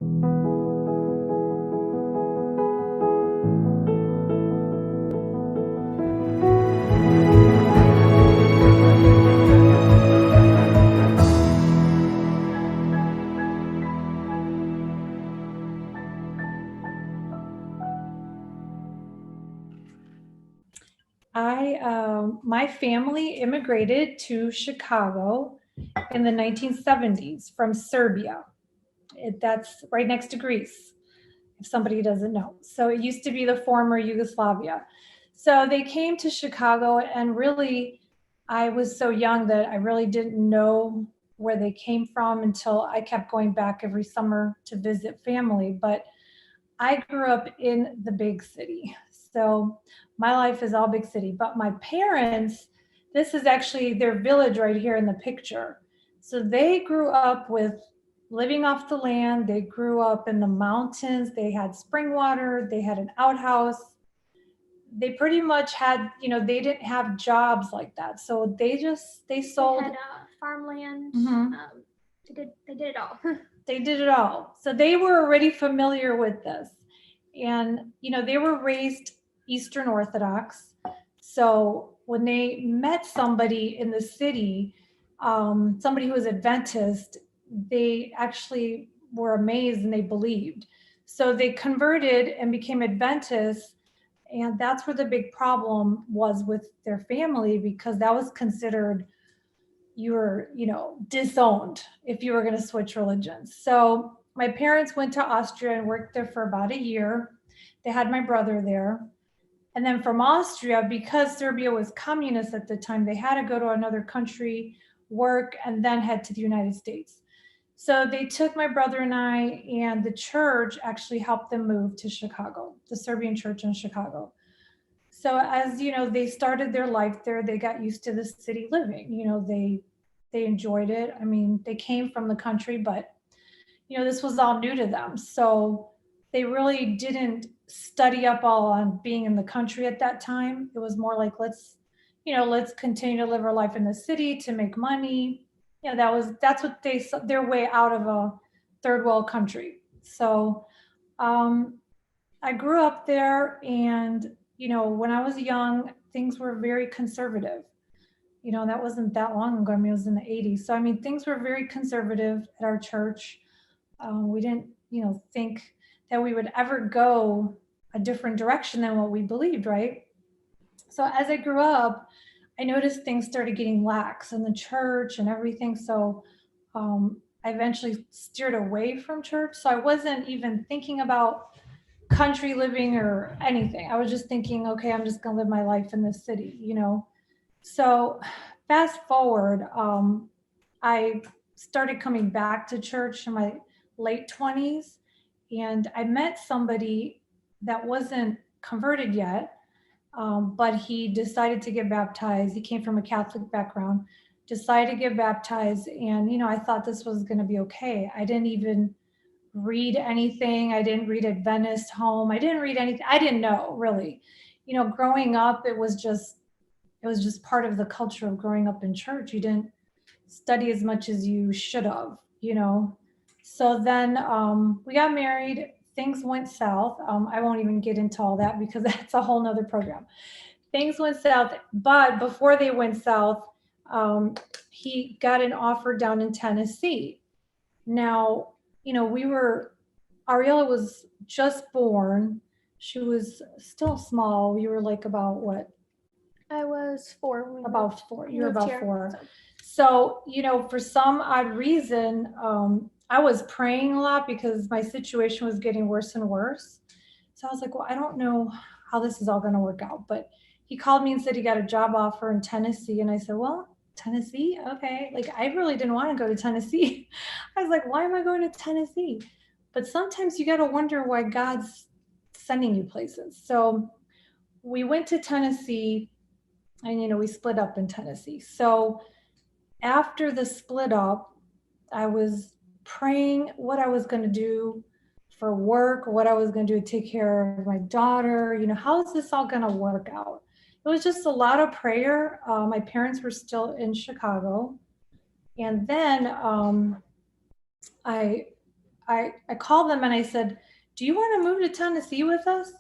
My family immigrated to Chicago in the 1970s from Serbia. That's right next to Greece, if somebody doesn't know. So it used to be the former Yugoslavia. So they came to Chicago, and really, I was so young that I really didn't know where they came from until I kept going back every summer to visit family. But I grew up in the big city. So my life is all big city. But my parents, this is actually their village right here in the picture. So they grew up with living off the land. They grew up in the mountains. They had spring water. They had an outhouse. They pretty much had, they didn't have jobs like that. So they sold. They had farmland. Mhm. They did it all. They did it all. So they were already familiar with this. And, they were raised Eastern Orthodox. So when they met somebody in the city, somebody who was Adventist, they actually were amazed and they believed. So they converted and became Adventists. And that's where the big problem was with their family, because that was considered, you were, disowned if you were going to switch religions. So my parents went to Austria and worked there for about a year. They had my brother there. And then from Austria, because Serbia was communist at the time, they had to go to another country, work, and then head to the United States. So they took my brother and I, and the church actually helped them move to Chicago, the Serbian church in Chicago. So as they started their life there, they got used to the city living. They enjoyed it. I mean, they came from the country, but this was all new to them. So they really didn't study up all on being in the country at that time. It was more like, let's continue to live our life in the city to make money. That's what their way out of a third world country. So I grew up there, and when I was young, things were very conservative. That wasn't that long ago. I mean, it was in the 80s. So, I mean, things were very conservative at our church. We didn't, think that we would ever go a different direction than what we believed, right? So, as I grew up, I noticed things started getting lax in the church and everything. So, I eventually steered away from church. So, I wasn't even thinking about country living or anything. I was just thinking, okay, I'm just going to live my life in this city. So fast forward, I started coming back to church in my late 20s, and I met somebody that wasn't converted yet, but he decided to get baptized. He came from a Catholic background, decided to get baptized, and I thought this was going to be okay. I didn't even read anything. I didn't read Adventist Home. I didn't read anything. I didn't know really. Growing up, it was just part of the culture of growing up in church. You didn't study as much as you should have. So then we got married. Things went south. I won't even get into all that because that's a whole nother program. Things went south, but before they went south, he got an offer down in Tennessee. Now, Ariella was just born. She was still small. We were like about what? I was 4. About 4. You were moved about here, 4. So, for some odd reason, I was praying a lot because my situation was getting worse and worse. So I was like, well, I don't know how this is all going to work out. But he called me and said he got a job offer in Tennessee. And I said, well, Tennessee? Okay. Like, I really didn't want to go to Tennessee. I was like, why am I going to Tennessee? But sometimes you got to wonder why God's sending you places. So we went to Tennessee, and we split up in Tennessee. So after the split up, I was praying what I was going to do for work, what I was going to do to take care of my daughter. How is this all going to work out? It was just a lot of prayer. My parents were still in Chicago. And then I I called them and I said, do you want to move to Tennessee with us?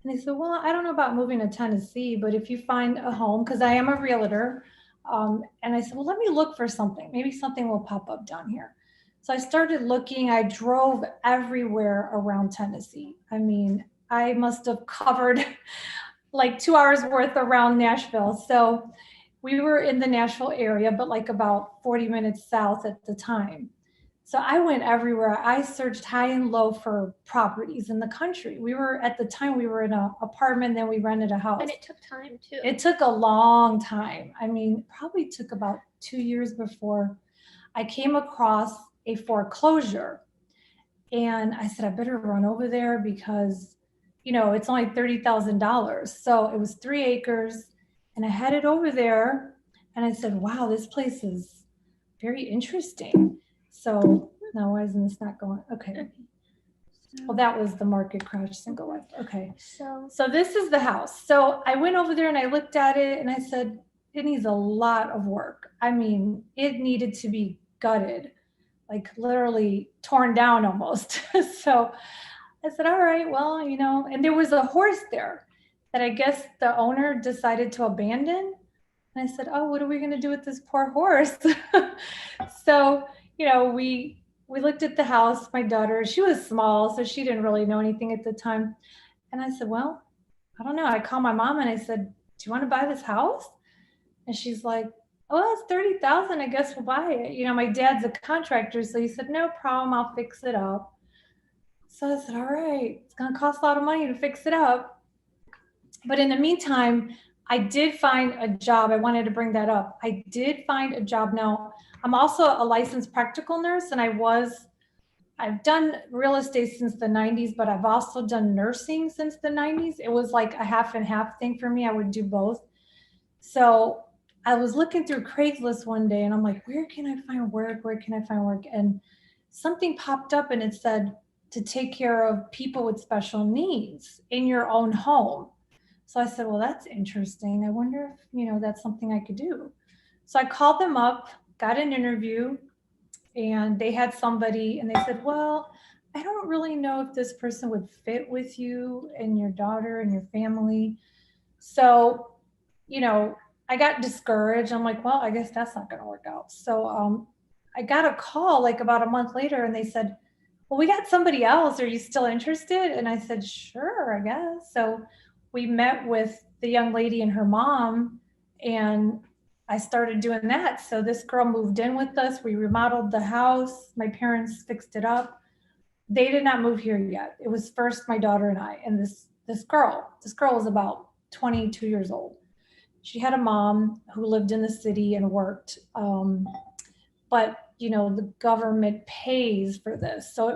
And they said, well, I don't know about moving to Tennessee, but if you find a home, because I am a realtor. And I said, well, let me look for something. Maybe something will pop up down here. So I started looking. I drove everywhere around Tennessee. I mean, I must have covered like 2 hours worth around Nashville. So we were in the Nashville area, but like about 40 minutes south at the time. So I went everywhere. I searched high and low for properties in the country. We were at the time we were in an apartment, then we rented a house. And it took time too. It took a long time. I mean, probably took about 2 years before I came across a foreclosure. And I said, I better run over there because, it's only $30,000. So it was 3 acres. And I headed over there and I said, wow, this place is very interesting. So now why isn't this not going? Okay. Well, that was the market crash single life. Okay. So this is the house. So I went over there and I looked at it and I said, it needs a lot of work. I mean, it needed to be gutted, like literally torn down almost. So I said, all right, well, and there was a horse there that I guess the owner decided to abandon. And I said, oh, what are we going to do with this poor horse? So, we looked at the house. My daughter, she was small, so she didn't really know anything at the time. And I said, well, I don't know. I called my mom and I said, do you want to buy this house? And she's like, oh, it's 30,000. I guess we'll buy it. My dad's a contractor. So he said, no problem. I'll fix it up. So I said, all right, it's going to cost a lot of money to fix it up. But in the meantime, I did find a job. I wanted to bring that up. I did find a job. Now, I'm also a licensed practical nurse, and I've done real estate since the 90s, but I've also done nursing since the 90s. It was like a half and half thing for me. I would do both. So I was looking through Craigslist one day and I'm like, where can I find work? Where can I find work? And something popped up and it said to take care of people with special needs in your own home. So I said, well, that's interesting. I wonder if, that's something I could do. So I called them up, got an interview, and they had somebody and they said, well, I don't really know if this person would fit with you and your daughter and your family. So, I got discouraged. I'm like, well, I guess that's not going to work out. So I got a call like about a month later and they said, well, we got somebody else. Are you still interested? And I said, sure, I guess. So we met with the young lady and her mom and I started doing that. So this girl moved in with us. We remodeled the house. My parents fixed it up. They did not move here yet. It was first my daughter and I, and this girl was about 22 years old. She had a mom who lived in the city and worked. But the government pays for this. So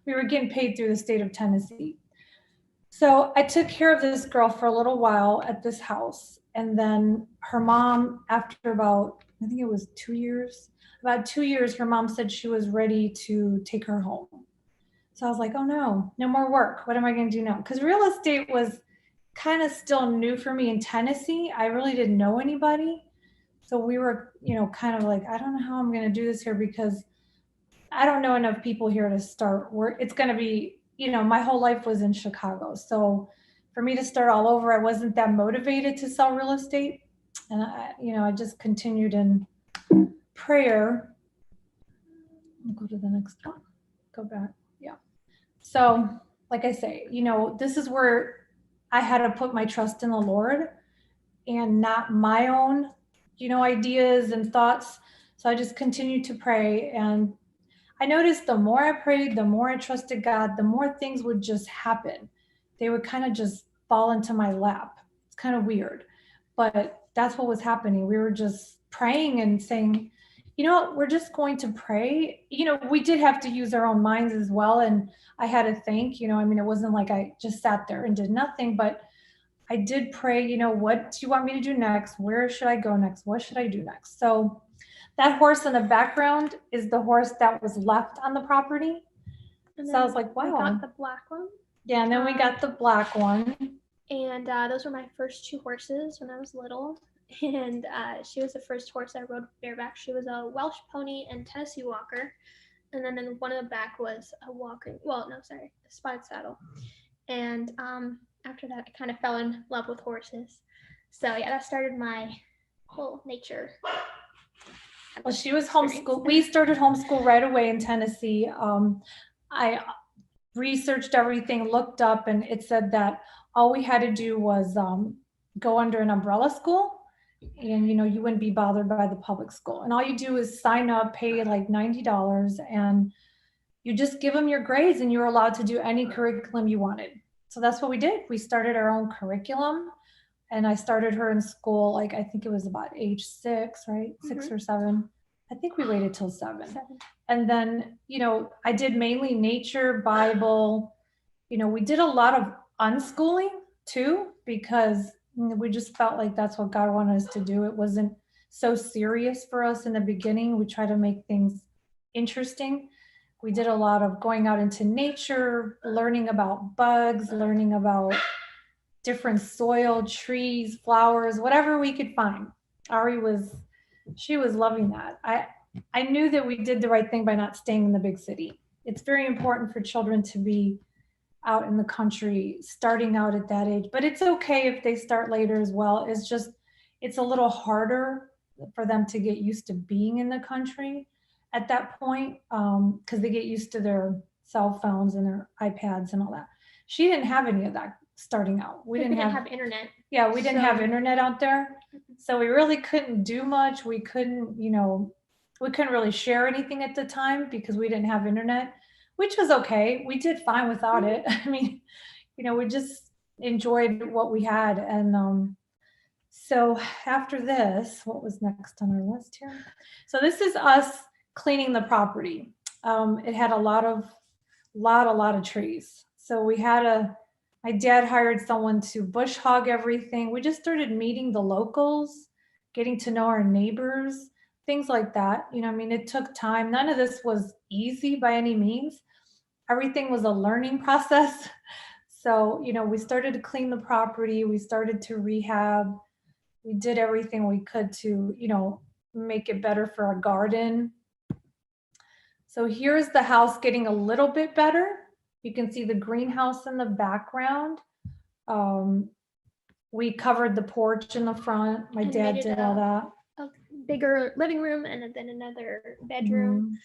we were getting paid through the state of Tennessee. So I took care of this girl for a little while at this house. And then her mom, after about, I think it was 2 years, about 2 years, her mom said she was ready to take her home. So I was like, oh no more work. What am I going to do now? Because real estate was kind of still new for me in Tennessee. I really didn't know anybody. So we were, kind of like, I don't know how I'm going to do this here because I don't know enough people here to start. It's going to be, my whole life was in Chicago. So for me to start all over, I wasn't that motivated to sell real estate. And I just continued in prayer. I'll go to the next one. Go back. Yeah. So like I say, this is where I had to put my trust in the Lord and not my own, ideas and thoughts. So I just continued to pray. And I noticed the more I prayed, the more I trusted God, the more things would just happen. They would kind of just fall into my lap. It's kind of weird, but that's what was happening. We were just praying and saying, we're just going to pray. We did have to use our own minds as well. And I had to think, it wasn't like I just sat there and did nothing, but I did pray, what do you want me to do next? Where should I go next? What should I do next? So that horse in the background is the horse that was left on the property. And so I was like, wow. We got the black one. Yeah, and then we got the black one. And those were my first 2 horses when I was little. And she was the first horse I rode bareback. She was a Welsh pony and Tennessee Walker. and then in one of the back was a a spotted saddle. And after that, I kind of fell in love with horses. So yeah, that started my whole nature. Well, she was homeschooled. We started homeschool right away in Tennessee. I researched everything, looked up, and it said that all we had to do was go under an umbrella school, and you wouldn't be bothered by the public school. And all you do is sign up, pay like $90, and you just give them your grades, and you're allowed to do any curriculum you wanted. So that's what we did. We started our own curriculum, and I started her in school, like I think it was about age 6, right? Mm-hmm. 6 or 7. I think we waited till 7. And then, I did mainly nature, Bible. We did a lot of unschooling too, because we just felt like that's what God wanted us to do. It wasn't so serious for us in the beginning. We try to make things interesting. We did a lot of going out into nature, learning about bugs, learning about different soil, trees, flowers, whatever we could find. Ari was loving that. I knew that we did the right thing by not staying in the big city. It's very important for children to be out in the country, starting out at that age, but it's okay if they start later as well. It's a little harder for them to get used to being in the country at that point, because they get used to their cell phones and their iPads and all that. She didn't have any of that starting out. We didn't have internet. Yeah, we didn't have internet out there. So we really couldn't do much. We couldn't really share anything at the time because we didn't have internet, which was okay. We did fine without it. I mean, we just enjoyed what we had. And so after this, what was next on our list here? So this is us cleaning the property. It had a lot of trees. So my dad hired someone to bush hog everything. We just started meeting the locals, getting to know our neighbors, things like that. It took time. None of this was easy by any means. Everything was a learning process. So, we started to clean the property. We started to rehab. We did everything we could to, make it better for our garden. So here's the house getting a little bit better. You can see the greenhouse in the background. We covered the porch in the front. My dad did all that. A bigger living room and then another bedroom.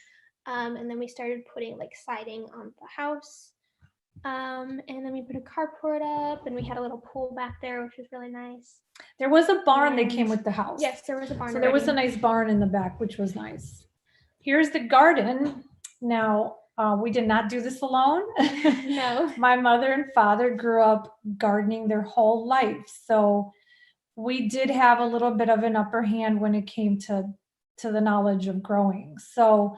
And then we started putting like siding on the house. And then we put a carport up, and we had a little pool back there, which was really nice. There was a barn that came with the house. Yes, there was a barn. So there was a nice barn in the back, which was nice. Here's the garden. Now, we did not do this alone. No. My mother and father grew up gardening their whole life. So we did have a little bit of an upper hand when it came to the knowledge of growing. So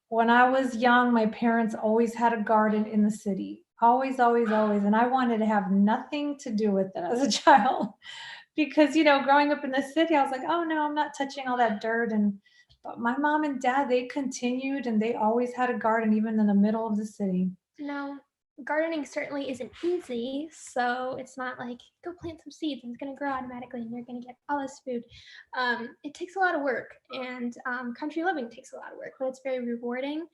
when I was young, my parents always had a garden in the city. Always, always, always. And I wanted to have nothing to do with it as a child. Because, growing up in the city, I was like, oh no, I'm not touching all that dirt. But my mom and dad, they continued, and they always had a garden, even in the middle of the city. No, gardening certainly isn't easy. So it's not like go plant some seeds and it's going to grow automatically and you're going to get all this food. It takes a lot of work, and country living takes a lot of work, but it's very rewarding.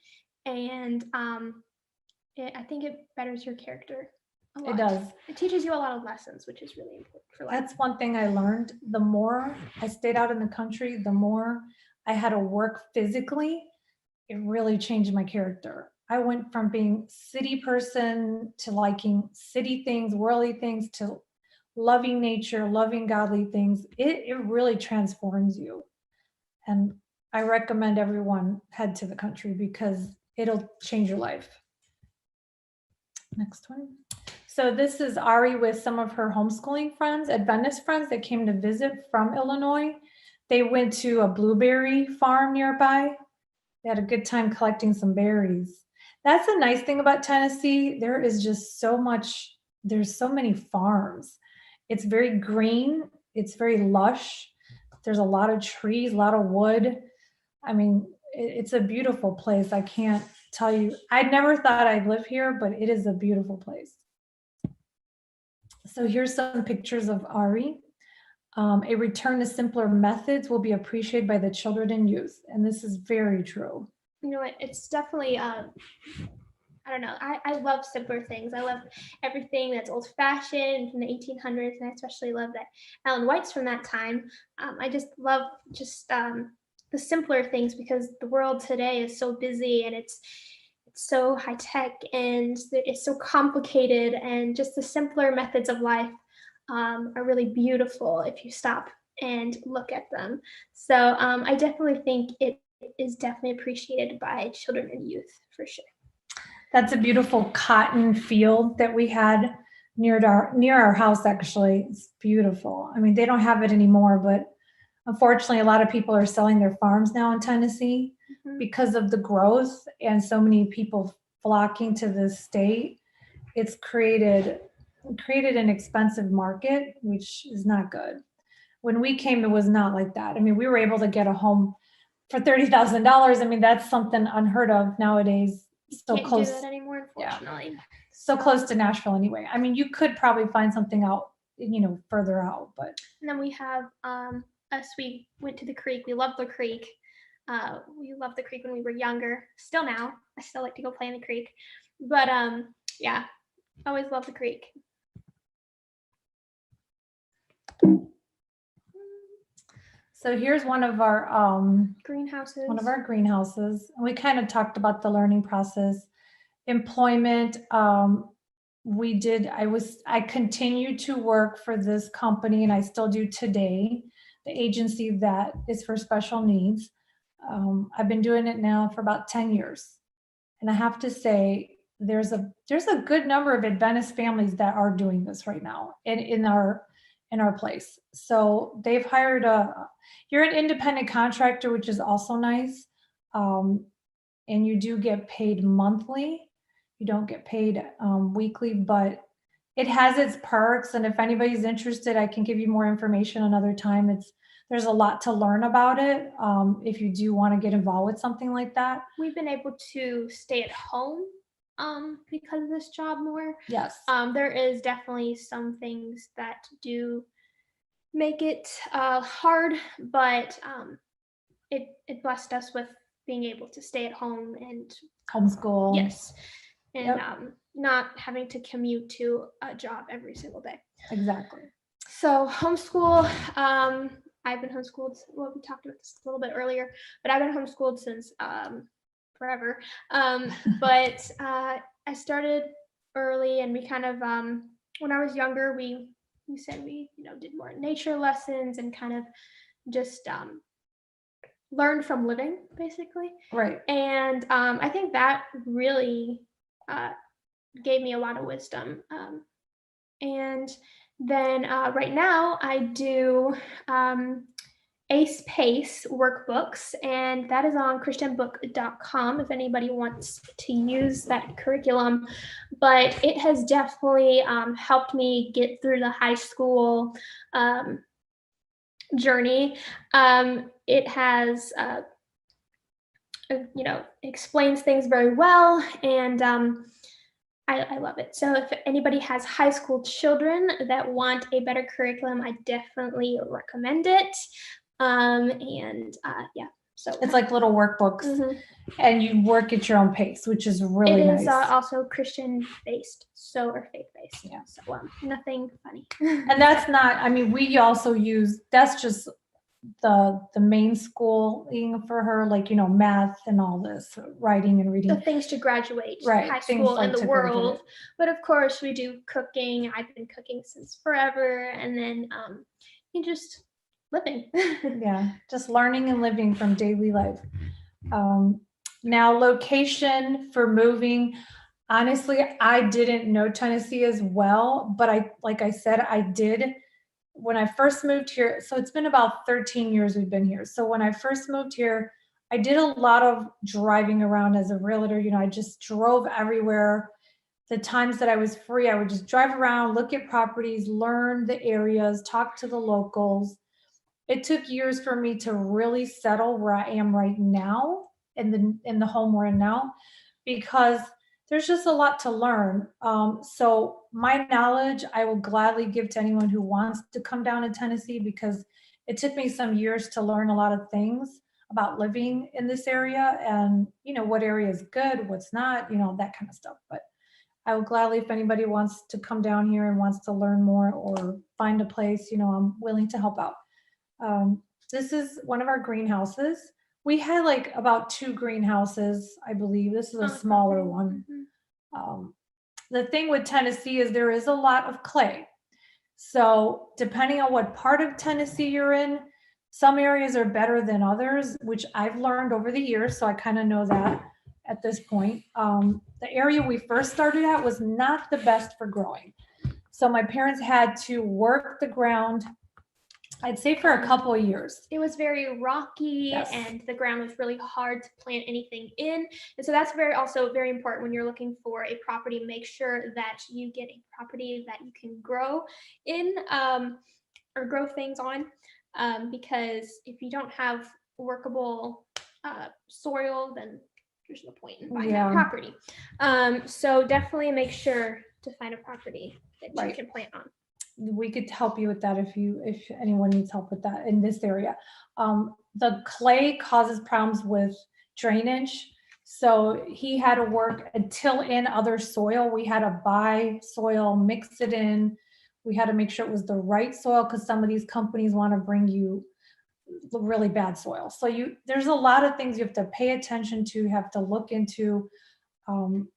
And I think it betters your character a lot. It does. It teaches you a lot of lessons, which is really important for life. That's one thing I learned. The more I stayed out in the country, the more I had to work physically. It really changed my character. I went from being city person to liking city things, worldly things, to loving nature, loving godly things. It really transforms you. And I recommend everyone head to the country because it'll change your life. Next one. So this is Ari with some of her homeschooling friends, Adventist friends that came to visit from Illinois. They went to a blueberry farm nearby. They had a good time collecting some berries. That's a nice thing about Tennessee. There is just there's so many farms. It's very green. It's very lush. There's a lot of trees, a lot of wood. I mean, it's a beautiful place. I can't tell you. I never thought I'd live here, but it is a beautiful place. So here's some pictures of Ari. A return to simpler methods will be appreciated by the children and youth. And this is very true. you know what, it's definitely I don't know. I love simpler things. I love everything that's old fashioned from the 1800s, and I especially love that Ellen White's from that time. I just love just the simpler things because the world today is so busy and it's so high tech and it's so complicated, and just the simpler methods of life are really beautiful if you stop and look at them. So I definitely think it is definitely appreciated by children and youth for sure. That's a beautiful cotton field that we had near our house, actually. It's beautiful. I mean, they don't have it anymore, but unfortunately, a lot of people are selling their farms now in Tennessee because of the growth and so many people flocking to this state. It's created an expensive market, which is not good. When we came, it was not like that. I mean, we were able to get a home for $30,000. I mean, that's something unheard of nowadays. So Can't close, do that anymore, unfortunately. so close to Nashville anyway. I mean, you could probably find something out, further out, but And then we have us. We went to the creek. We loved the creek. We loved the creek when we were younger. Still now, I still like to go play in the creek. But yeah, always loved the creek. so here's one of our Greenhouses. greenhouses. We kind of talked about the learning process, employment. I continued to work for this company, and I still do today, the agency that is for special needs. I've been doing it now for about 10 years. And I have to say, there's a good number of Adventist families that are doing this right now in our place. So they've hired you're an independent contractor, which is also nice. And you do get paid monthly. You don't get paid weekly, but it has its perks. And if anybody's interested, I can give you more information another time. There's a lot to learn about it if you do want to get involved with something like that. We've been able to stay at home because of this job more. Yes. There is definitely some things that do make it hard, but it blessed us with being able to stay at home and homeschool. Yes. And not having to commute to a job every single day. Exactly. So homeschool, I've been homeschooled. Well, we talked about this a little bit earlier, but I've been homeschooled since forever. But I started early, and we kind of when I was younger, we said we did more nature lessons and kind of just learned from living, basically. Right. And I think that really gave me a lot of wisdom. And then right now I do Ace Pace workbooks, and that is on christianbook.com if anybody wants to use that curriculum. But it has definitely helped me get through the high school journey. It has explains things very well, and I love it. So if anybody has high school children that want a better curriculum, I definitely recommend it. So it's like little workbooks, mm-hmm. and you work at your own pace, which is really nice. It is also Christian based, or faith based. Yeah. So nothing funny. And that's not. I mean, we also use. That's just the main schooling for her, like math and all this, writing and reading. The things to graduate right. high school like in the world. But of course, we do cooking. I've been cooking since forever, and then you just living. Yeah, just learning and living from daily life. Now, location for moving. Honestly, I didn't know Tennessee as well, but I said, I did when I first moved here. So it's been about 13 years we've been here. So when I first moved here, I did a lot of driving around as a realtor. I just drove everywhere. The times that I was free, I would just drive around, look at properties, learn the areas, talk to the locals. It took years for me to really settle where I am right now in the home we're in now, because there's just a lot to learn. So my knowledge, I will gladly give to anyone who wants to come down to Tennessee, because it took me some years to learn a lot of things about living in this area and, what area is good, what's not, that kind of stuff. But I would gladly, if anybody wants to come down here and wants to learn more or find a place, I'm willing to help out. This is one of our greenhouses. We had like about 2 greenhouses, I believe. This is a smaller one. The thing with Tennessee is there is a lot of clay. So depending on what part of Tennessee you're in, some areas are better than others, which I've learned over the years. So I kind of know that at this point. The area we first started at was not the best for growing. So my parents had to work the ground, I'd say for a couple of years. It was very rocky, Yes. and the ground was really hard to plant anything in. And so that's also very important when you're looking for a property. Make sure that you get a property that you can grow in, or grow things on, because if you don't have workable soil, then there's no point in buying that property. So definitely make sure to find a property that you can plant on. We could help you with that if anyone needs help with that in this area. The clay causes problems with drainage. So he had to work and till in other soil. We had to buy soil, mix it in. We had to make sure it was the right soil because some of these companies want to bring you really bad soil. So there's a lot of things you have to pay attention to, you have to look into.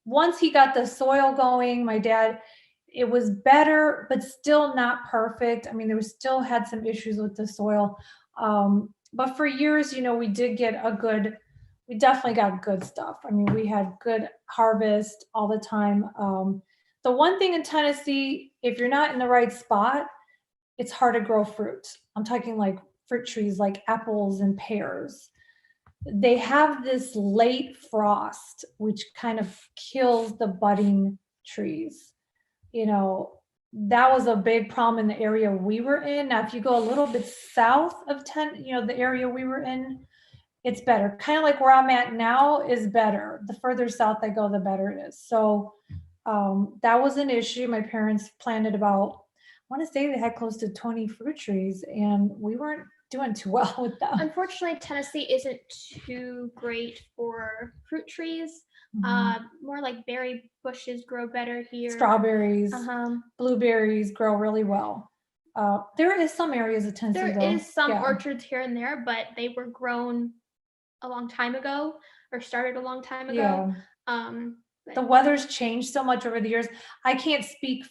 Once he got the soil going, my dad, it was better, but still not perfect. I mean, still had some issues with the soil. But for years, we definitely got good stuff. I mean, we had good harvest all the time. The one thing in Tennessee, if you're not in the right spot, it's hard to grow fruit. I'm talking like fruit trees, like apples and pears. They have this late frost, which kind of kills the budding trees. That was a big problem in the area we were in. Now, if you go a little bit south of the area we were in, it's better. Kind of like where I'm at now is better. The further south I go, the better it is. So that was an issue. My parents planted about, I want to say they had close to 20 fruit trees, and we weren't doing too well with them. Unfortunately, Tennessee isn't too great for fruit trees. More like berry bushes grow better here. Strawberries, blueberries grow really well. There is some areas of Tennessee. There is some orchards here and there, but they were grown a long time ago or started a long time ago. The weather's changed so much over the years. I can't speak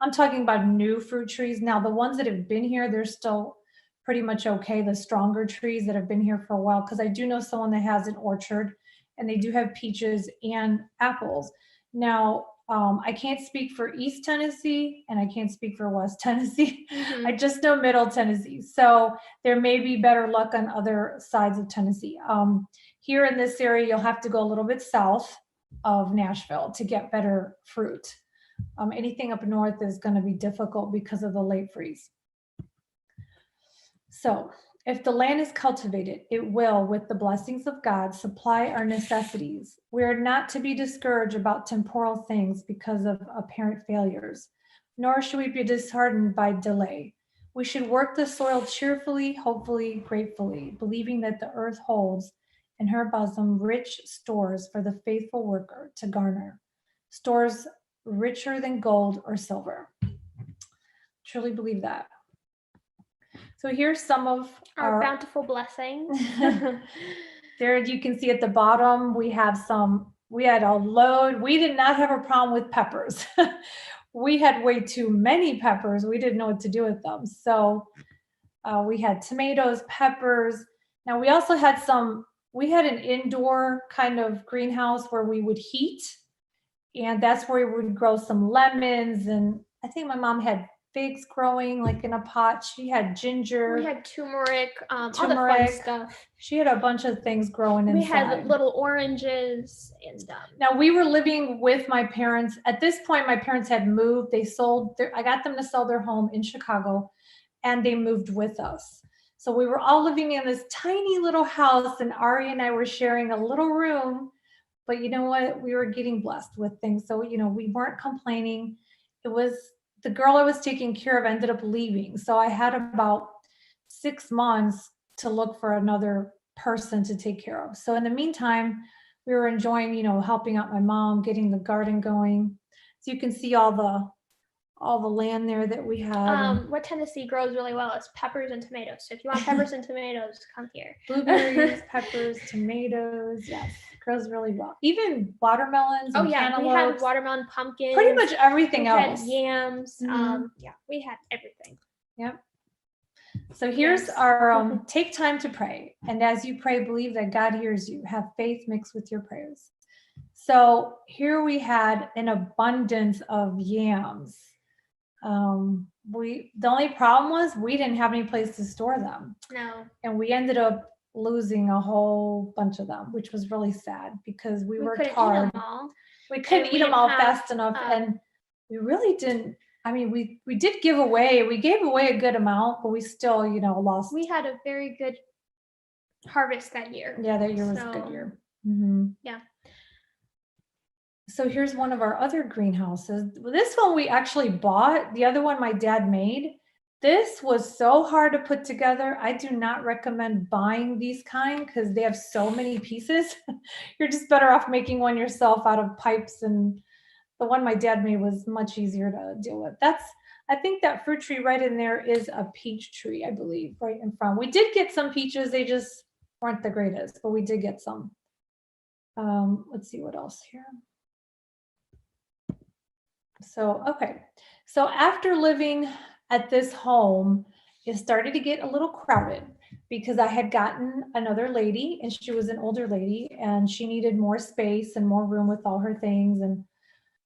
I'm talking about new fruit trees. Now, the ones that have been here, they're still pretty much okay. The stronger trees that have been here for a while, because I do know someone that has an orchard and they do have peaches and apples. Now, I can't speak for East Tennessee and I can't speak for West Tennessee. I just know Middle Tennessee. So there may be better luck on other sides of Tennessee. Here in this area, you'll have to go a little bit south of Nashville to get better fruit. Anything up north is going to be difficult because of the late freeze. So if the land is cultivated, it will, with the blessings of God, supply our necessities. We are not to be discouraged about temporal things because of apparent failures, nor should we be disheartened by delay. We should work the soil cheerfully, hopefully, gratefully, believing that the earth holds in her bosom rich stores for the faithful worker to garner, stores richer than gold or silver. Truly believe that. So here's some of our bountiful blessings. There you can see at the bottom, we had a load. We did not have a problem with peppers. We had way too many peppers. We didn't know what to do with them. So we had tomatoes, peppers. Now we also had we had an indoor kind of greenhouse where we would heat, and that's where we would grow some lemons. And I think my mom had figs growing like in a pot. She had ginger. We had turmeric, all the fun stuff. She had a bunch of things growing inside. We had little oranges and Now we were living with my parents. At this point, my parents had moved. I got them to sell their home in Chicago, and they moved with us. So we were all living in this tiny little house, and Ari and I were sharing a little room. But you know what? We were getting blessed with things. So, we weren't complaining. It was the girl I was taking care of ended up leaving. So I had about 6 months to look for another person to take care of. So in the meantime, we were enjoying, helping out my mom, getting the garden going. So you can see all the land there that we had. What Tennessee grows really well is peppers and tomatoes. So if you want peppers and tomatoes, come here. Blueberries, peppers, tomatoes. Yes, grows really well. Even watermelons and cantaloupes. We had watermelon, pumpkins. Pretty much everything else. We had yams. Mhm. We had everything. Yep. So here's our take time to pray. And as you pray, believe that God hears you. Have faith mixed with your prayers. So here we had an abundance of yams. The only problem was we didn't have any place to store them. No. And we ended up losing a whole bunch of them, which was really sad because we worked hard. Eat them all. We couldn't eat them all fast enough. And we really didn't. I mean, we did give away. We gave away a good amount, but we still, lost. We had a very good harvest that year. Yeah, that year was a good year. Mm-hmm. Yeah. So here's one of our other greenhouses. This one we actually bought. The other one my dad made. This was so hard to put together. I do not recommend buying these kind because they have so many pieces. You're just better off making one yourself out of pipes, and the one my dad made was much easier to deal with. I think that fruit tree right in there is a peach tree, I believe, right in front. We did get some peaches. They just weren't the greatest, but we did get some. Let's see what else here. So, okay. So after living at this home, it started to get a little crowded because I had gotten another lady, and she was an older lady, and she needed more space and more room with all her things. And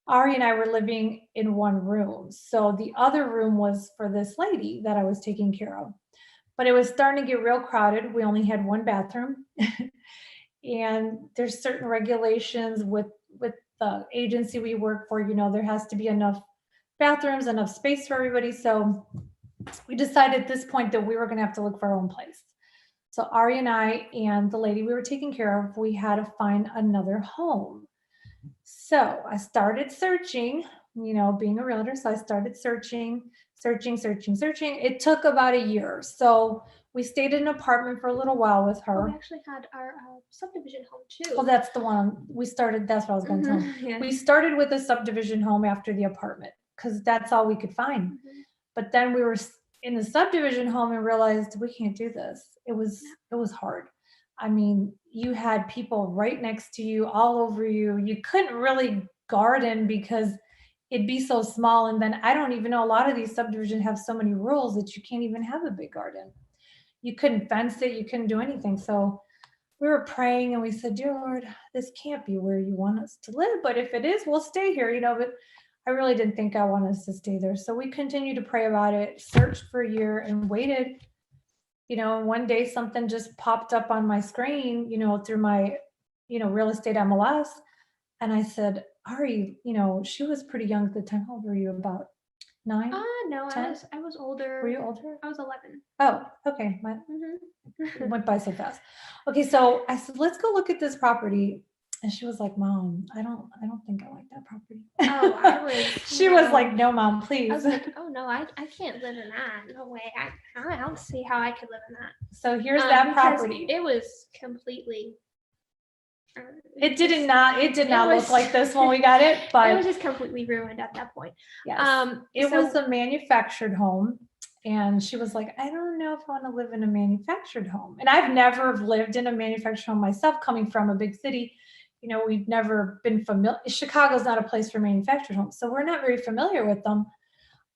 Ari and I were living in one room. So the other room was for this lady that I was taking care of. But it was starting to get real crowded. We only had one bathroom. And there's certain regulations with the agency we work for, there has to be enough bathrooms, enough space for everybody. So we decided at this point that we were going to have to look for our own place. So Ari and I and the lady we were taking care of, we had to find another home. So I started searching, being a realtor. So I started searching. It took about a year. So we stayed in an apartment for a little while with her. We actually had our subdivision home too. Well, that's the one we started. That's what I was going to tell you. Yeah. We started with a subdivision home after the apartment because that's all we could find. Mm-hmm. But then we were in the subdivision home and realized we can't do this. It was hard. I mean, you had people right next to you, all over you. You couldn't really garden because it'd be so small. And then I don't even know, a lot of these subdivisions have so many rules that you can't even have a big garden. You couldn't fence it. You couldn't do anything. So we were praying and we said, dear Lord, this can't be where you want us to live. But if it is, we'll stay here, but I really didn't think I wanted us to stay there. So we continued to pray about it, searched for a year and waited. And one day something just popped up on my screen, through my, real estate MLS. And I said, Ari, she was pretty young at the time. How old were you? About 9? No, 10? I was older. Were you older? I was 11. Oh, okay. It went by so fast. Okay. So I said, let's go look at this property. And she was like, Mom, I don't think I like that property. Oh, I was. She was like, no, Mom, please. I was like, oh no, I can't live in that. No way. I don't see how I could live in that. So here's that property. It was completely. It did not look like this when we got it, but it was just completely ruined at that point. Yes. It was a manufactured home. And she was like, I don't know if I want to live in a manufactured home. And I've never lived in a manufactured home myself, coming from a big city. We've never been familiar. Chicago's not a place for manufactured homes. So we're not very familiar with them.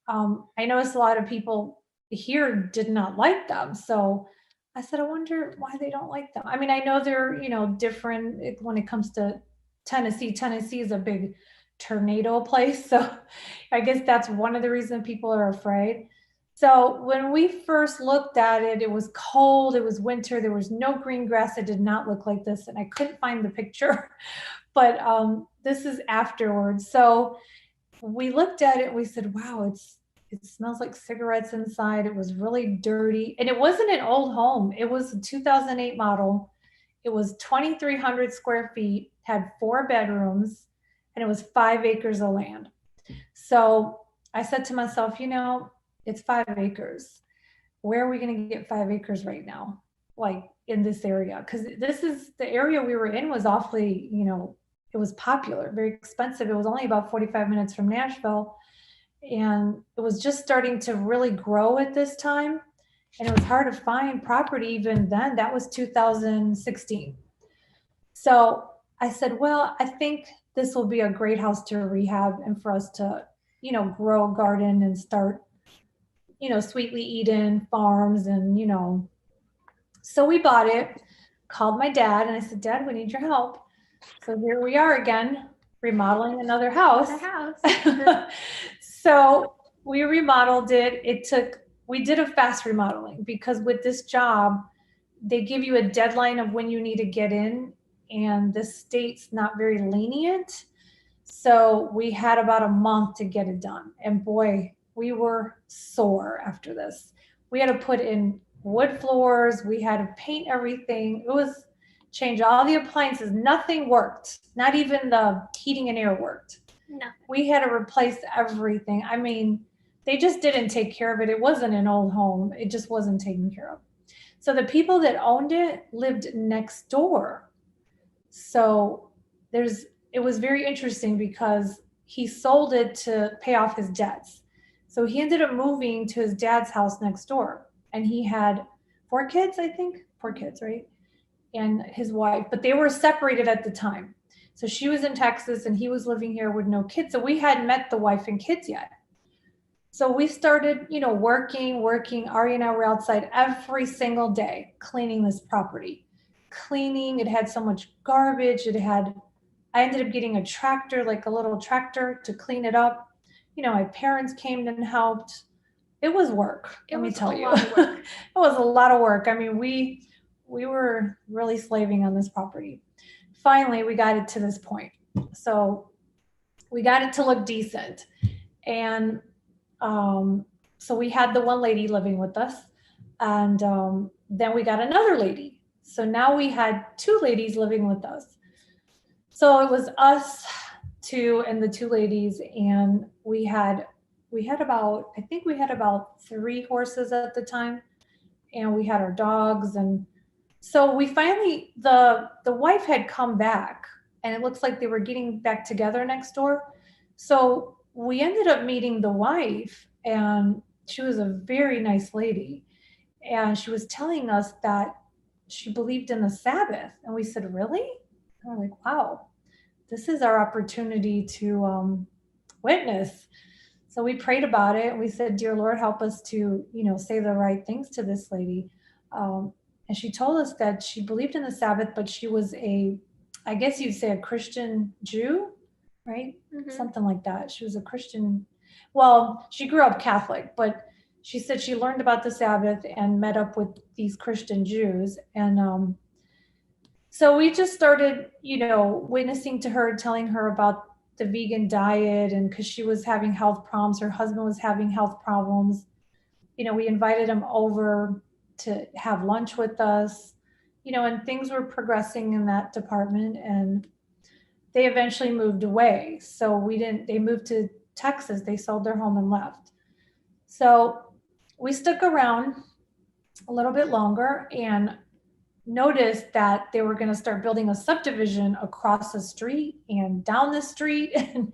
I noticed a lot of people here did not like them. So I said, I wonder why they don't like them. I mean, I know they're, different when it comes to Tennessee. Tennessee is a big tornado place. So I guess that's one of the reasons people are afraid. So when we first looked at it, it was cold, it was winter, there was no green grass. It did not look like this. And I couldn't find the picture, but this is afterwards. So we looked at it and we said, wow, it smells like cigarettes inside. It was really dirty. And it wasn't an old home. It was a 2008 model. It was 2,300 square feet, had 4 bedrooms, and it was 5 acres of land. So I said to myself, it's 5 acres. Where are we going to get 5 acres right now? Like in this area, because this is the area we were in was awfully, it was popular, very expensive. It was only about 45 minutes from Nashville, and it was just starting to really grow at this time. And it was hard to find property even then. That was 2016. So I said, well, I think this will be a great house to rehab and for us to, grow a garden and start, Sweetly Eden farms and, so we bought it, called my dad, and I said, Dad, we need your help. So here we are again, remodeling another house. So we remodeled it. We did a fast remodeling because with this job, they give you a deadline of when you need to get in, and the state's not very lenient. So we had about a month to get it done. And boy, we were sore after this. We had to put in wood floors. We had to paint everything. It was change all the appliances. Nothing worked. Not even the heating and air worked. No. We had to replace everything. I mean, they just didn't take care of it. It wasn't an old home. It just wasn't taken care of. So the people that owned it lived next door. So it was very interesting because he sold it to pay off his debts. So he ended up moving to his dad's house next door, and he had 4 kids, I think, 4 kids, right? And his wife, but they were separated at the time. So she was in Texas and he was living here with no kids. So we hadn't met the wife and kids yet. So we started, working. Ari and I were outside every single day cleaning this property. It had so much garbage. I ended up getting a tractor, like a little tractor to clean it up. My parents came and helped. It was work, let me tell you. It was a lot of work. I mean, we were really slaving on this property. Finally, we got it to this point. So we got it to look decent. And so we had the one lady living with us, and then we got another lady. So now we had 2 ladies living with us. So it was us 2 and the 2 ladies, and we had about, I think we had about 3 horses at the time, and we had our dogs. And so we finally, the wife had come back, and it looks like they were getting back together next door. So we ended up meeting the wife, and she was a very nice lady. And she was telling us that she believed in the Sabbath. And we said, really? And we're like, wow, this is our opportunity to witness. So we prayed about it. And we said, dear Lord, help us to, say the right things to this lady. And she told us that she believed in the Sabbath, but she was I guess you'd say a Christian Jew, right? Mm-hmm. Something like that. She was a Christian. Well, she grew up Catholic, but she said she learned about the Sabbath and met up with these Christian Jews. And so we just started, witnessing to her, telling her about the vegan diet, and because she was having health problems, her husband was having health problems. We invited him over to have lunch with us, and things were progressing in that department, and they eventually moved away. So they moved to Texas. They sold their home and left. So we stuck around a little bit longer and noticed that they were going to start building a subdivision across the street and down the street, and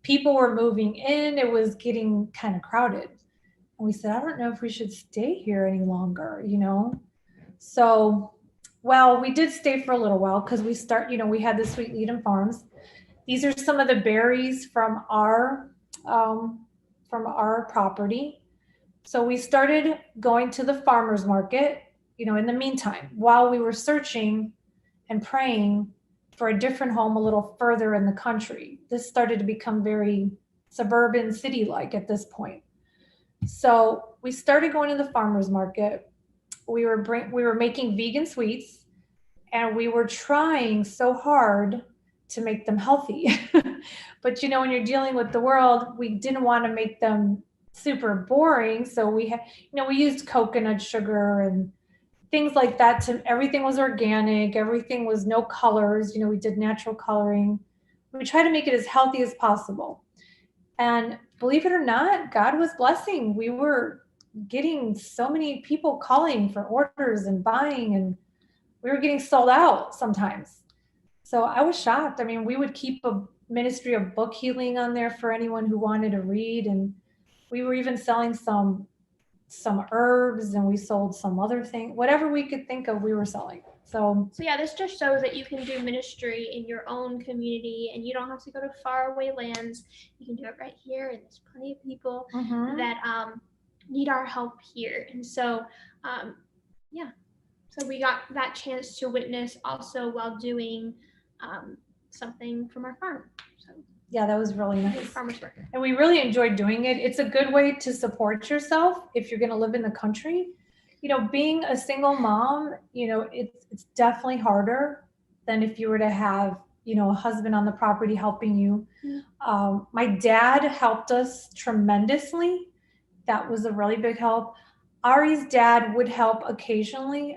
people were moving in. It was getting kind of crowded. And we said, I don't know if we should stay here any longer, So, well, we did stay for a little while because we had the Sweet Eden farms. These are some of the berries from our property. So we started going to the farmer's market, in the meantime, while we were searching and praying for a different home a little further in the country. This started to become very suburban, city-like at this point. So we started going to the farmer's market. We were making vegan sweets, and we were trying so hard to make them healthy. But when you're dealing with the world, we didn't want to make them super boring. So we used coconut sugar and things like that. Everything was organic. Everything was no colors. We did natural coloring. We tried to make it as healthy as possible. And believe it or not, God was blessing. We were getting so many people calling for orders and buying. And we were getting sold out sometimes. So I was shocked. I mean, we would keep a ministry of book healing on there for anyone who wanted to read. And we were even selling some herbs, and we sold some other thing, whatever we could think of, we were selling. So yeah, this just shows that you can do ministry in your own community and you don't have to go to faraway lands. You can do it right here, and there's plenty of people that need our help here. And so, yeah, so we got that chance to witness also while doing something from our farm. So yeah, that was really nice. Farmer's market. And we really enjoyed doing it. It's a good way to support yourself if you're going to live in the country. You know, being a single mom, you know, it's definitely harder than if you were to have, you know, a husband on the property helping you. My dad helped us tremendously. That was a really big help. Ari's dad would help occasionally,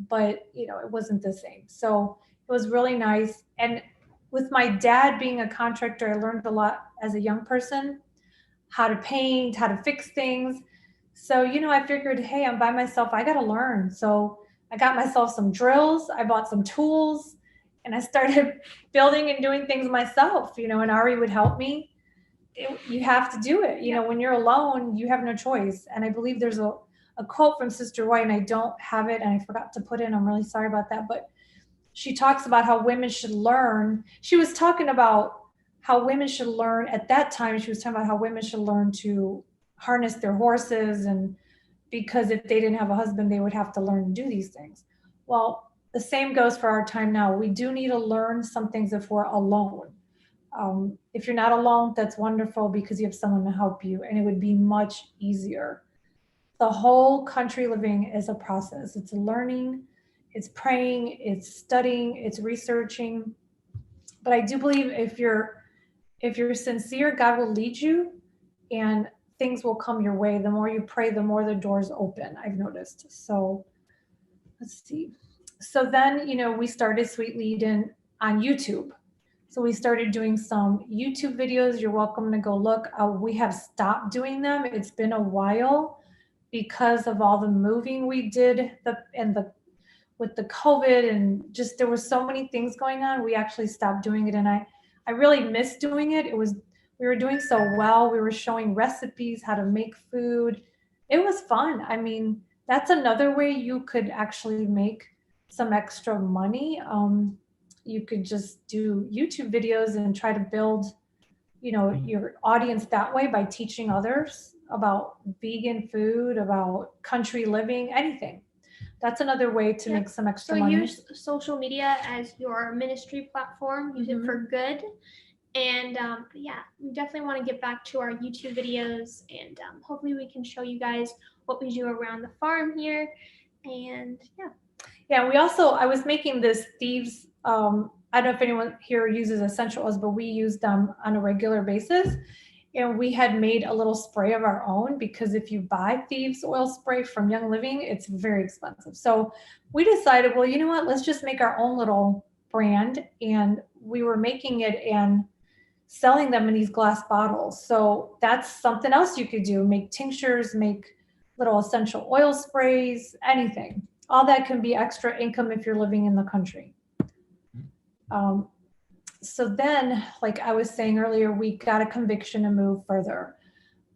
but you know, it wasn't the same. So it was really nice. And with my dad being a contractor, I learned a lot as a young person, how to paint, how to fix things. So, you know, I figured, hey, I'm by myself. I got to learn. So I got myself some drills. I bought some tools, and I started building and doing things myself, you know, and Ari would help me. You have to do it. You know, when you're alone, you have no choice. And I believe there's a quote from Sister White, and I don't have it, and I forgot to put it in. I'm really sorry about that. But she talks about how women should learn. She was talking about how women should learn at that time. She was talking about how women should learn to harness their horses, and because if they didn't have a husband, they would have to learn to do these things. Well, the same goes for our time now. We do need to learn some things if we're alone. If you're not alone, that's wonderful because you have someone to help you, and it would be much easier. The whole country living is a process. It's learning, it's praying, it's studying, it's researching. But I do believe if you're sincere, God will lead you, and things will come your way. The more you pray, the more the doors open, I've noticed. So let's see. So then, you know, we started Sweet Lead-In on YouTube. So we started doing some YouTube videos. You're welcome to go look. We have stopped doing them. It's been a while because of all the moving we did with the COVID, and just there was so many things going on. We actually stopped doing it, and I really miss doing it. We were doing so well. We were showing recipes, how to make food. It was fun. I mean, that's another way you could actually make some extra money. You could just do YouTube videos and try to build, you know, your audience that way by teaching others about vegan food, about country living, anything. That's another way to make some extra money. So use social media as your ministry platform. Use it for good. And yeah, we definitely want to get back to our YouTube videos, and hopefully we can show you guys what we do around the farm here. And yeah, I was making this thieves. I don't know if anyone here uses essential oils, but we use them on a regular basis. And we had made a little spray of our own, because if you buy thieves oil spray from Young Living, it's very expensive. So we decided, well, you know what, let's just make our own little brand. And we were making it and selling them in these glass bottles. So that's something else you could do. Make tinctures, make little essential oil sprays, anything. All that can be extra income if you're living in the country. So then, like I was saying earlier, we got a conviction to move further.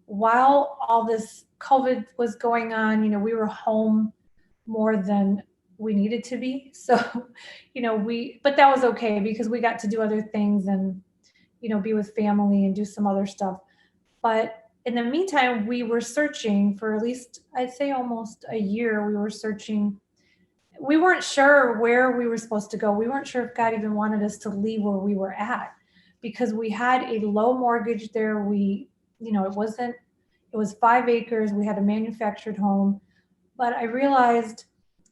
While all this COVID was going on, you know, we were home more than we needed to be. So, you know, but that was okay because we got to do other things and, you know, be with family and do some other stuff. But in the meantime, we were searching for at least, I'd say almost a year. We were searching. We weren't sure where we were supposed to go. We weren't sure if God even wanted us to leave where we were at, because we had a low mortgage there. You know, it was 5 acres. We had a manufactured home, but I realized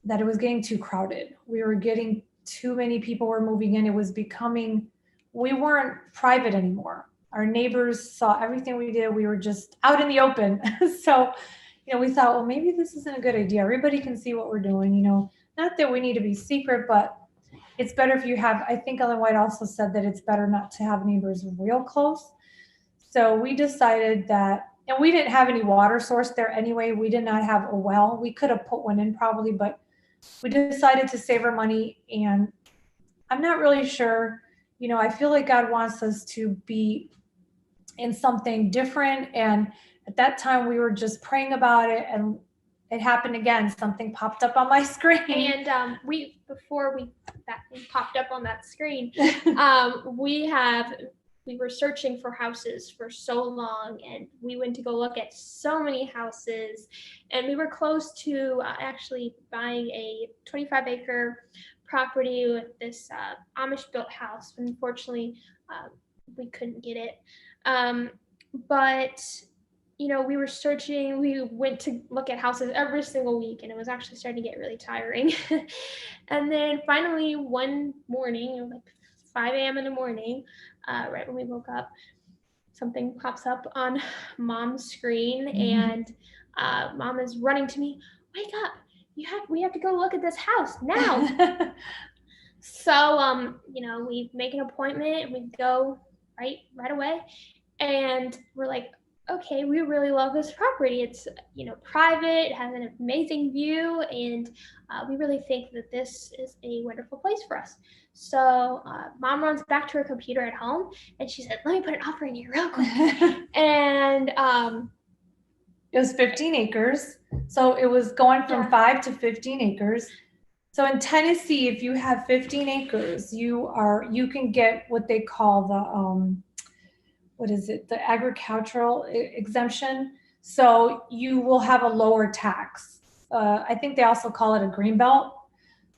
that it was getting too crowded. We were getting too many people were moving in. It was becoming, we weren't private anymore. Our neighbors saw everything we did. We were just out in the open. So, you know, we thought, well, maybe this isn't a good idea. Everybody can see what we're doing, you know. Not that we need to be secret, but it's better if you have, I think Ellen White also said that it's better not to have neighbors real close. So we decided that, and we didn't have any water source there anyway. We did not have a well. We could have put one in probably, but we decided to save our money, and I'm not really sure, I feel like God wants us to be in something different. And at that time we were just praying about it, and it happened again. Something popped up on my screen. And before that thing popped up on that screen, we were searching for houses for so long, and we went to go look at so many houses, and we were close to actually buying a 25-acre property with this Amish built house. Unfortunately, we couldn't get it. But we were searching, we went to look at houses every single week, and it was actually starting to get really tiring. And then finally one morning, like 5 a.m. in the morning, right when we woke up, something pops up on Mom's screen, and Mom is running to me, wake up, we have to go look at this house now. So we make an appointment, and we go right away, and we're like, okay, we really love this property. It's private, it has an amazing view, and we really think that this is a wonderful place for us. So Mom runs back to her computer at home, and she said, let me put an offer in here real quick. And it was 15 acres. So it was going from 5 to 15 acres. So in Tennessee, if you have 15 acres, you can get what they call the agricultural exemption. So you will have a lower tax. I think they also call it a green belt.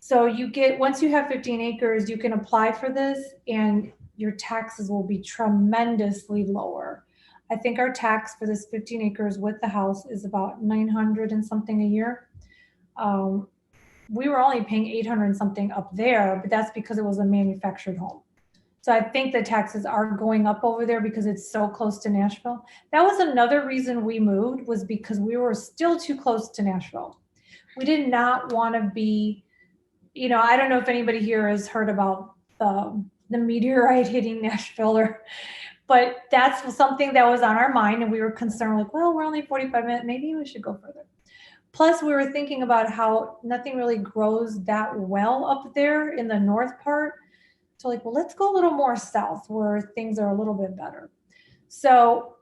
So once you have 15 acres, you can apply for this, and your taxes will be tremendously lower. I think our tax for this 15 acres with the house is about $900 and something a year. We were only paying $800 and something up there, but that's because it was a manufactured home. So I think the taxes are going up over there because it's so close to Nashville. That was another reason we moved, was because we were still too close to Nashville. We did not want to be, I don't know if anybody here has heard about the meteorite hitting Nashville, but that's something that was on our mind, and we were concerned, like, well, we're only 45 minutes, maybe we should go further. Plus, we were thinking about how nothing really grows that well up there in the north part. So like, well, let's go a little more south where things are a little bit better. So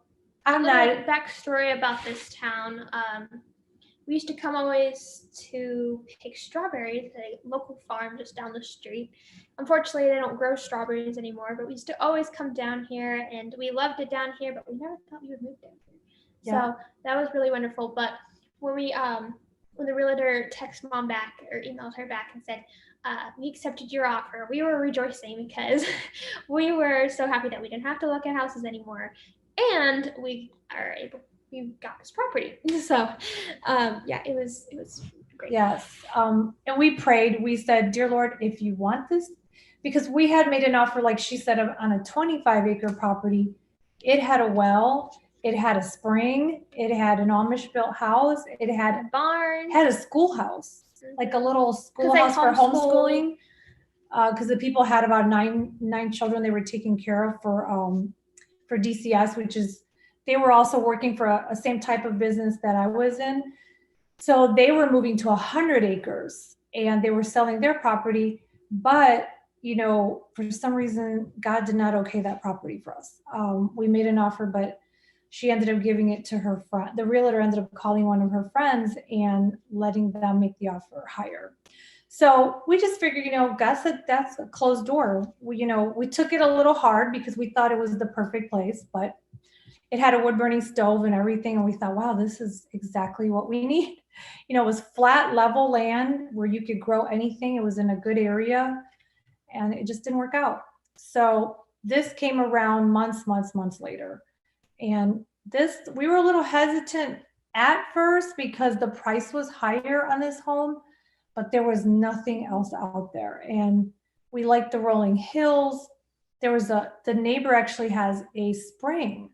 I'm not. Backstory about this town. We used to come always to pick strawberries at a local farm just down the street. Unfortunately, they don't grow strawberries anymore, but we used to always come down here, and we loved it down here, but we never thought we would move down here. Yeah. So that was really wonderful. But when the realtor texted Mom back or emailed her back and said, we accepted your offer, we were rejoicing because we were so happy that we didn't have to look at houses anymore, and we got this property. So it was great. Yes. And we prayed, we said, dear Lord, if you want this, because we had made an offer, like she said, on a 25-acre property. It had a well, it had a spring, it had an Amish built house, it had a barn, had a schoolhouse, like a little schoolhouse for homeschooling. Because the people had about nine children they were taking care of for DCS, which is, they were also working for a same type of business that I was in. So they were moving to 100 acres, and they were selling their property, but for some reason, God did not okay that property for us. We made an offer, but she ended up giving it to her friend. The realtor ended up calling one of her friends and letting them make the offer higher. So we just figured, God said that's a closed door. We took it a little hard because we thought it was the perfect place, but it had a wood burning stove and everything. And we thought, wow, this is exactly what we need. It was flat, level land where you could grow anything. It was in a good area, and it just didn't work out. So this came around months later. And we were a little hesitant at first because the price was higher on this home, but there was nothing else out there. And we liked the rolling hills. The neighbor actually has a spring,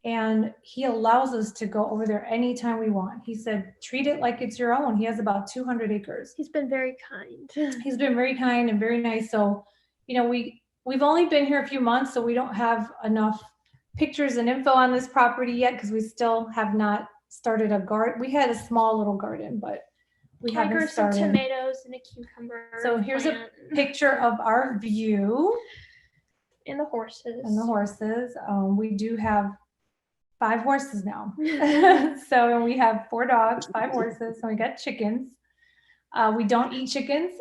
and he allows us to go over there anytime we want. He said, treat it like it's your own. He has about 200 acres. He's been very kind. He's been very kind and very nice. So, we've only been here a few months, so we don't have enough pictures and info on this property yet because we still have not started a garden. We had a small little garden, but We I haven't grew some started. tomatoes and a cucumber. So here's plant. a picture of our view And the horses. and the horses. We do have 5 horses now. So, and we have 4 dogs, 5 horses, and we got chickens. We don't eat chickens.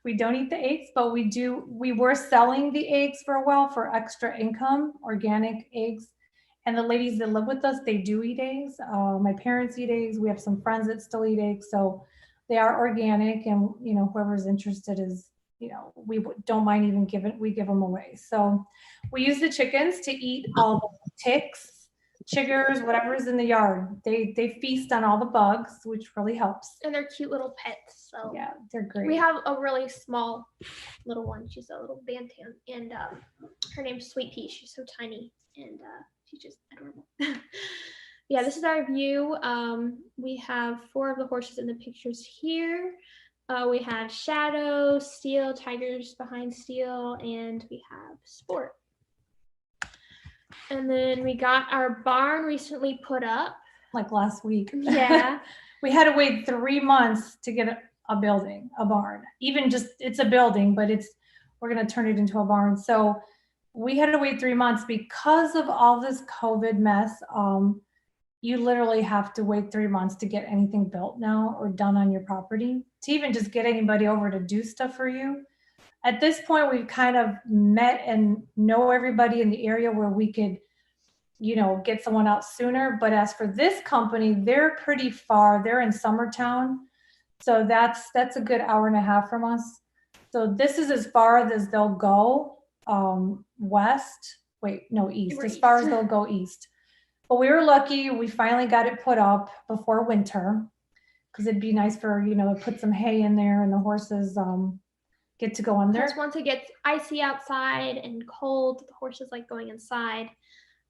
We don't eat the eggs, but we were selling the eggs for a while for extra income, organic eggs. And the ladies that live with us, they do eat eggs. My parents eat eggs. We have some friends that still eat eggs. So they are organic, and, you know, whoever's interested is, you know, we don't mind even we give them away. So we use the chickens to eat all the ticks, chiggers, whatever's in the yard. They feast on all the bugs, which really helps. And they're cute little pets. So yeah, they're great. We have a really small little one. She's a little bantam, and her name's Sweet Pea. She's so tiny, and she's just adorable. Yeah, this is our view. We have 4 of the horses in the pictures here. We have Shadow, Steel, Tigers behind Steel, and we have Sport. And then we got our barn recently put up. Like last week. Yeah. We had to wait 3 months to get a building, a barn. Even just, it's a building, but we're going to turn it into a barn. So we had to wait 3 months because of all this COVID mess. You literally have to wait 3 months to get anything built now or done on your property, to even just get anybody over to do stuff for you. At this point, we've kind of met and know everybody in the area where we could, you know, get someone out sooner. But as for this company, they're pretty far. They're in Summertown. So that's a good hour and a half from us. So this is as far as they'll go east, as far as they'll go east. But we were lucky. We finally got it put up before winter, because it'd be nice for, you know, to put some hay in there and the horses get to go under. Because once it gets icy outside and cold, the horses like going inside,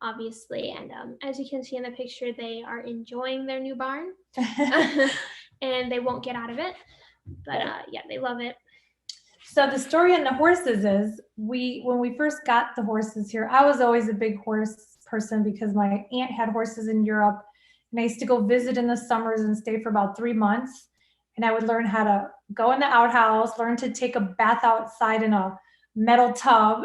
obviously. And as you can see in the picture, they are enjoying their new barn. And they won't get out of it. But yeah, they love it. So the story on the horses is, when we first got the horses here, I was always a big horse person because my aunt had horses in Europe, and I used to go visit in the summers and stay for about 3 months. And I would learn how to go in the outhouse, learn to take a bath outside in a metal tub.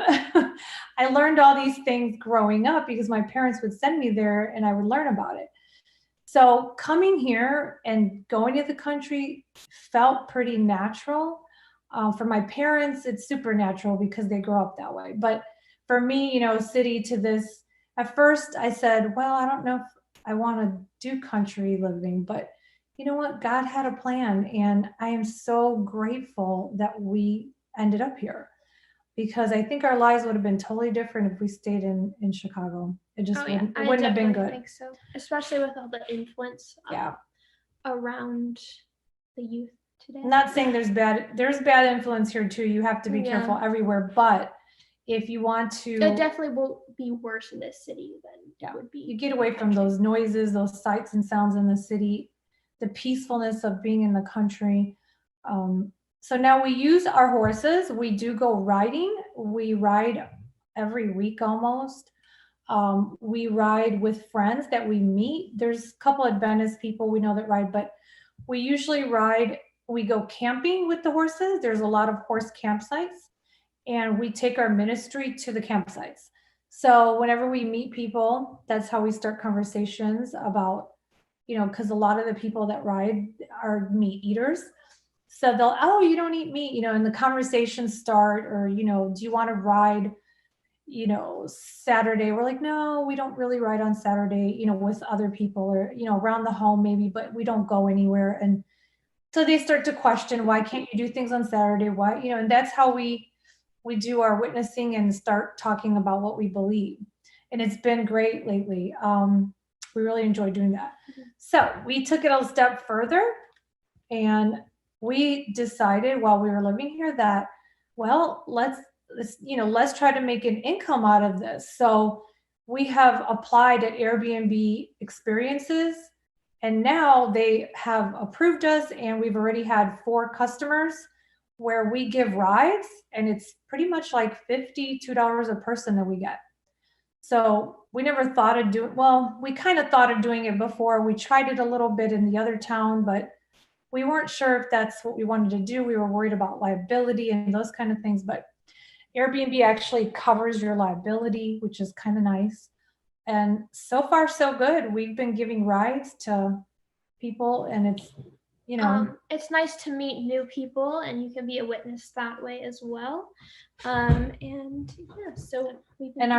I learned all these things growing up because my parents would send me there and I would learn about it. So coming here and going to the country felt pretty natural. For my parents, it's supernatural because they grew up that way. But for me, you know, city to this, at first I said, well, I don't know if I want to do country living, but you know what? God had a plan, and I am so grateful that we ended up here, because I think our lives would have been totally different if we stayed in Chicago. It just wouldn't have been good. I think so, especially with all the influence around the youth today. I'm not saying there's bad influence here too. You have to be careful everywhere, but if you want to, it definitely will be worse in this city than it would be. You get away from those noises, those sights and sounds in the city, the peacefulness of being in the country. So now we use our horses. We do go riding. We ride every week almost. We ride with friends that we meet. There's a couple of Adventist people we know that ride, but we usually ride. We go camping with the horses. There's a lot of horse campsites, and we take our ministry to the campsites. So whenever we meet people, that's how we start conversations about, you know, because a lot of the people that ride are meat eaters. So they'll, oh, you don't eat meat, you know, and the conversations start, or, you know, do you want to ride, you know, Saturday? We're like, no, we don't really ride on Saturday, you know, with other people, or, you know, around the home maybe, but we don't go anywhere. And so they start to question, why can't you do things on Saturday? Why, you know, and that's how we do our witnessing and start talking about what we believe. And it's been great lately. We really enjoy doing that. So we took it a step further, and we decided while we were living here that, well, let's try to make an income out of this. So we have applied at Airbnb Experiences, and now they have approved us, and we've already had 4 customers where we give rides, and it's pretty much like $52 a person that we get. So we never thought of we kind of thought of doing it before. We tried it a little bit in the other town, but we weren't sure if that's what we wanted to do. We were worried about liability and those kind of things, but Airbnb actually covers your liability, which is kind of nice. And so far, so good. We've been giving rides to people, and it's, It's nice to meet new people, and you can be a witness that way as well. And yeah, so we've been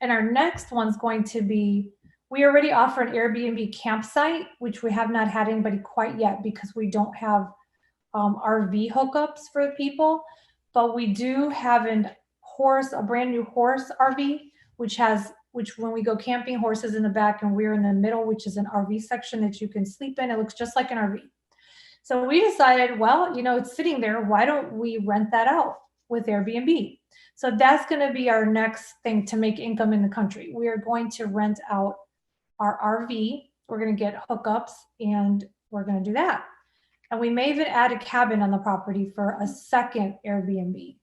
and our next one's going to be, we already offer an Airbnb campsite, which we have not had anybody quite yet because we don't have RV hookups for the people, but we do have a brand new horse RV, which when we go camping, horses in the back and we're in the middle, which is an RV section that you can sleep in. It looks just like an RV. So we decided, well, it's sitting there. Why don't we rent that out with Airbnb? So that's going to be our next thing to make income in the country. We are going to rent out our RV. We're going to get hookups and we're going to do that. And we may even add a cabin on the property for a second Airbnb.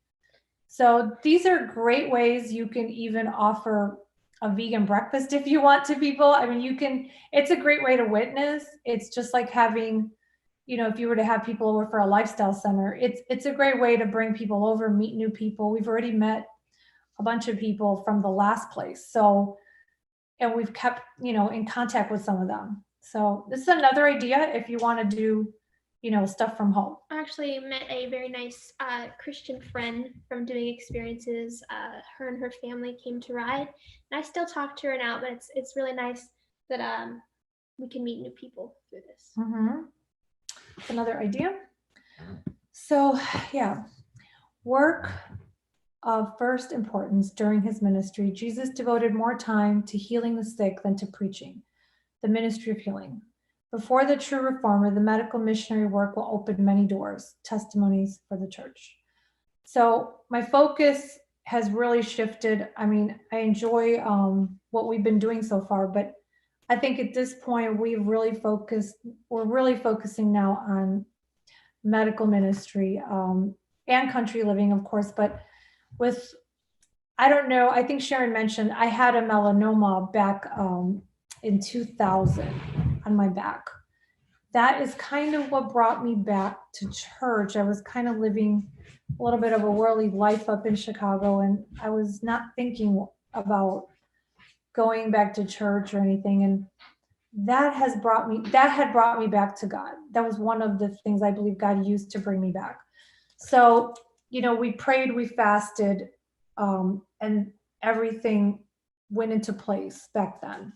So these are great ways. You can even offer a vegan breakfast if you want to people. I mean, it's a great way to witness. It's just like having, if you were to have people over for a lifestyle center, it's a great way to bring people over, meet new people. We've already met a bunch of people from the last place. So, and we've kept, in contact with some of them. So this is another idea if you want to do, stuff from home. I actually met a very nice Christian friend from doing experiences. Her and her family came to ride, and I still talk to her now, but it's really nice that we can meet new people through this. Mm-hmm. Another idea. So yeah, work of first importance during his ministry, Jesus devoted more time to healing the sick than to preaching, the ministry of healing. Before the true reformer, the medical missionary work will open many doors, testimonies for the church. So my focus has really shifted. I mean, I enjoy what we've been doing so far, but I think at this point we're really focusing now on medical ministry and country living, of course, but I don't know, I think Sharon mentioned I had a melanoma back in 2000 on my back. That is kind of what brought me back to church. I was kind of living a little bit of a worldly life up in Chicago, and I was not thinking about going back to church or anything. And that had brought me back to God. That was one of the things I believe God used to bring me back. So, we prayed, we fasted, and everything went into place back then.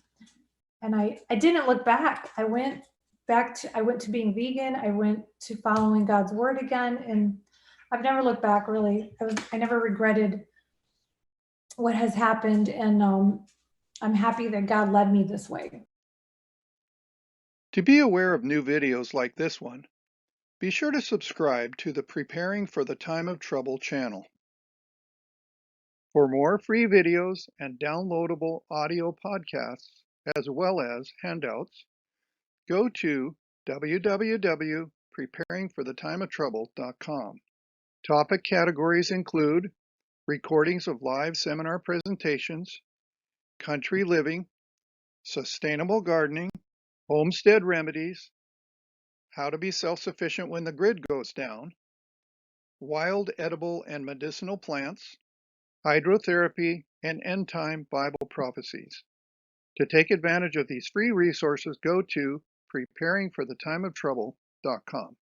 And I didn't look back. I went to being vegan. I went to following God's word again. And I've never looked back, really. I never regretted what has happened. And I'm happy that God led me this way. To be aware of new videos like this one, be sure to subscribe to the Preparing for the Time of Trouble channel. For more free videos and downloadable audio podcasts, as well as handouts, go to www.preparingforthetimeoftrouble.com. Topic categories include recordings of live seminar presentations, country living, sustainable gardening, homestead remedies, how to be self-sufficient when the grid goes down, wild edible and medicinal plants, hydrotherapy, and end-time Bible prophecies. To take advantage of these free resources, go to preparingforthetimeoftrouble.com.